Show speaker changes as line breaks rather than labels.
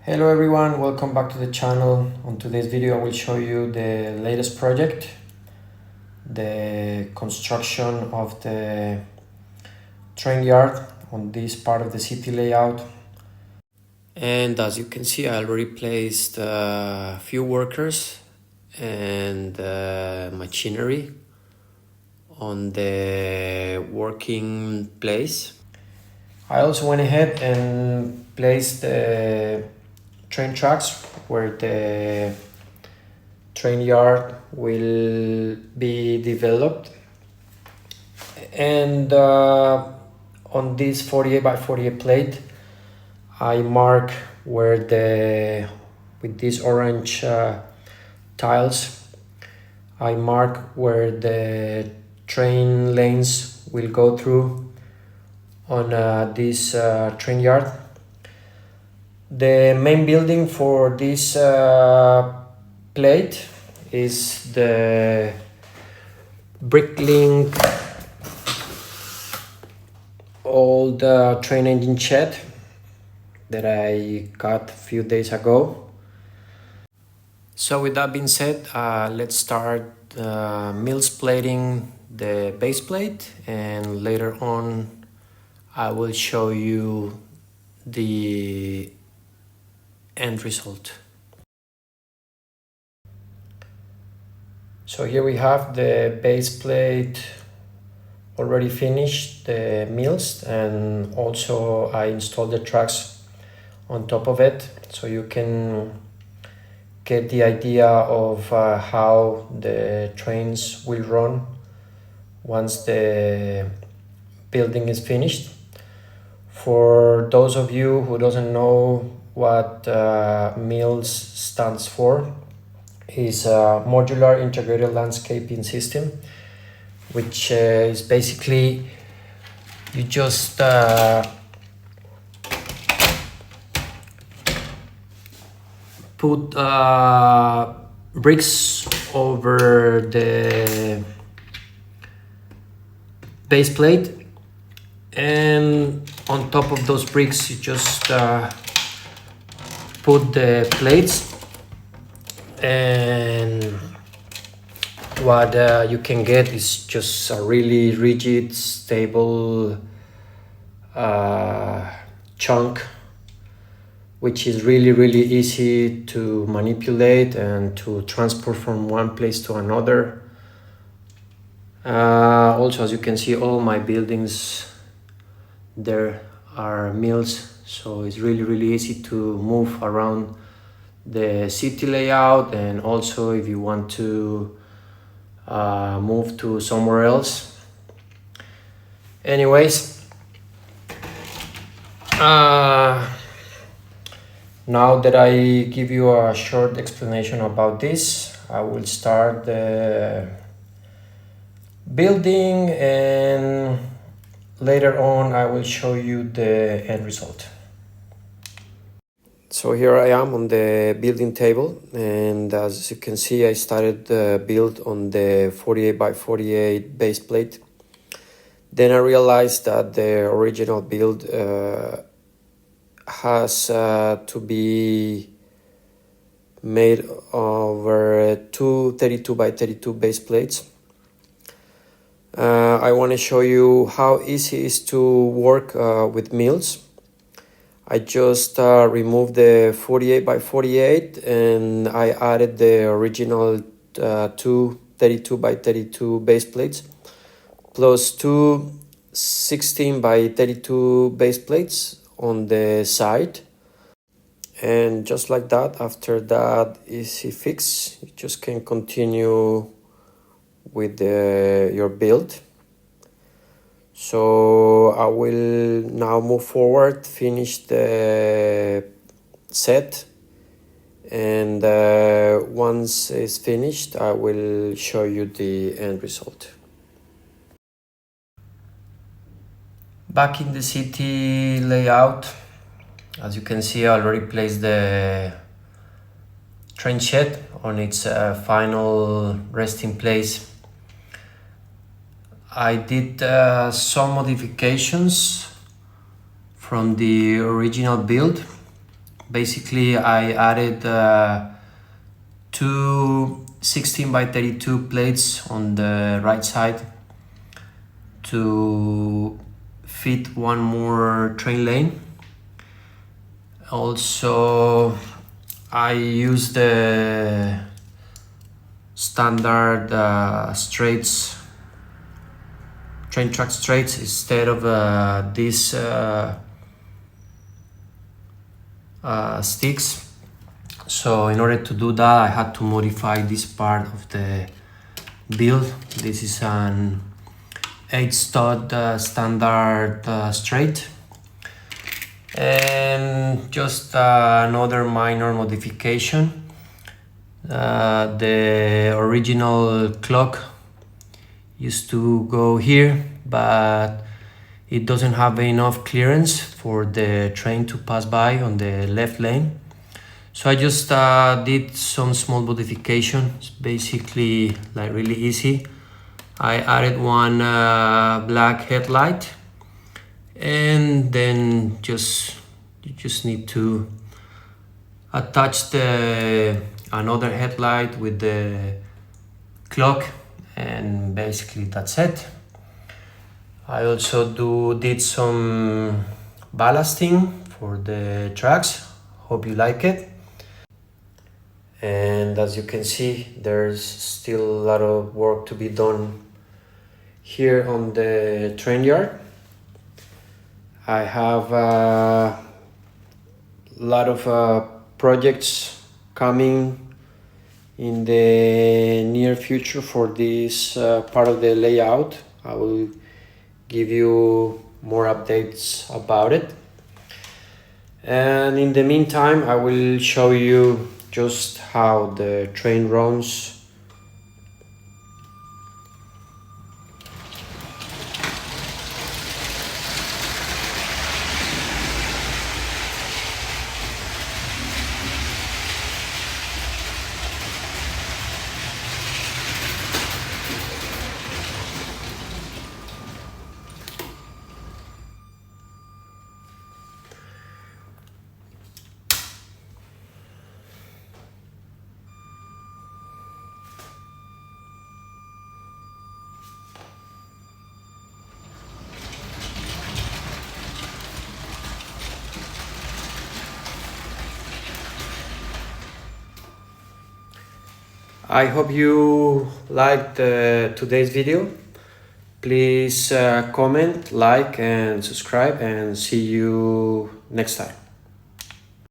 Hello everyone, welcome back to the channel. On today's video I will show you the latest project, the construction of the train yard on this part of the city layout. And as you can see, I already placed a few workers and machinery on the working place. I also went ahead and placed the train tracks where the train yard will be developed, and on this 48 by 48 plate I mark where with these orange tiles I mark where the train lanes will go through on this train yard. The main building for this plate is the Bricklink old train engine shed that I got a few days ago. So with that being said, let's start mills plating the base plate, and later on I will show you the end result. So here we have the base plate already finished, the mills, and also I installed the tracks on top of it, so you can get the idea of how the trains will run once the building is finished. For those of you who doesn't know what MILS stands for, is a modular integrated landscaping system, which is basically you just put bricks over the base plate, and on top of those bricks you just put the plates, and what you can get is just a really rigid, stable chunk, which is really easy to manipulate and to transport from one place to another. Also, as you can see, all my buildings there are mills, so it's really easy to move around the city layout, and also if you want to move to somewhere else. Anyways, now that I give you a short explanation about this, I will start the building, and later on I will show you the end result. So here I am on the building table, and as you can see, I started the build on the 48 by 48 base plate. Then I realized that the original build has to be made over two 32 by 32 base plates. I want to show you how easy it is to work with mills. I just removed the 48 by 48 and I added the original two 32 by 32 base plates plus two 16 by 32 base plates on the side. And just like that, after that easy fix, you just can continue with your build. So I will now move forward, finish the set, and once it's finished I will show you the end result. Back in the city layout, as you can see, I already placed the train shed on its final resting place. I did some modifications from the original build Basically, I added two 16 by 32 plates on the right side to fit one more train lane. Also, I use the standard straights, train track straights, instead of these sticks. So in order to do that, I had to modify this part of the build. This is an 8-stud standard straight, and just another minor modification. The original clock used to go here, but it doesn't have enough clearance for the train to pass by on the left lane. So I just did some small modifications, basically like really easy. I added one black headlight, and then you just need to attach the another headlight with the clock, and basically that's it. I also did some ballasting for the tracks. Hope you like it. And as you can see, there's still a lot of work to be done here on the train yard. I have a lot of projects coming in the near future for this part of the layout. I will give you more updates about it. And in the meantime, I will show you just how the train runs. I hope you liked today's video. Please comment, like, and subscribe, and see you next time.